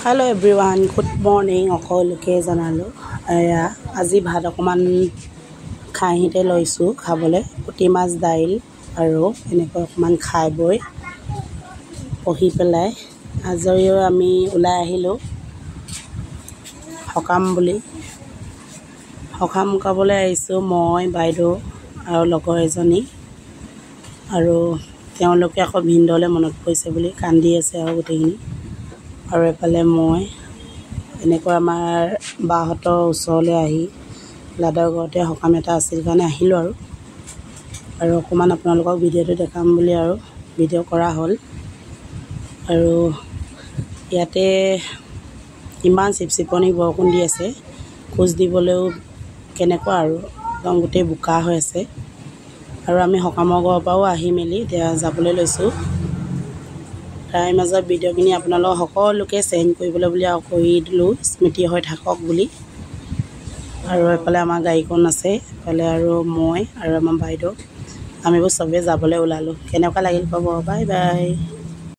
Hello everyone, good morning. Okoloke janalo. আজি ভাত অকমান খাইতে লৈছো খাবলে পুটি মাছ দাইল আৰু এনেকৈ অকমান খাই বই পহি পেলাই আজৰিও আমি উলাই আহিলো হকাম বুলি হকাম কাবলে আইছো মই বাইদেউ আৰু লগৰ এজনী আৰু তেওঁলোকে আকৌ ভিন্দলে মনত পৰিছে বুলি কান্দি আছে আৰু গোটেইখিনি আৰু এফালে মই এনেকৈ আমাৰ বাহতৰ ওচৰলৈ আহি লাডাৰ ঘৰতে হকাম এটা আছিল কাৰণে আহিলো আৰু অকমান আপোনালোকক ভিডিওটো দেখাম বুলি আৰু ভিডিও কৰা হ'ল আৰু ইয়াতে ইমান চিপচিপনি বৰষুণ দি আছে খোজ দিবলৈও কেনেকুৱা আৰু একদম গোটেই বোকা হৈ আছে আৰু আমি হকামৰ ঘৰৰ পৰাও আহি মেলি এতিয়া যাবলৈ লৈছো তাই মাজৰ ভিডিওখিনি আপোনালোক সকলোকে সেন্ড কৰিবলৈ বুলি আৰু কৰি দিলো স্মৃতি হৈ থাকক বুলি আৰু এফালে আমাৰ গাড়ীখন আছে এফালে আৰু মই আৰু আমাৰ বাইদেউ আমিবোৰ সবে যাবলৈ ওলালো কেনেকুৱা লাগিল পাব বাই বাই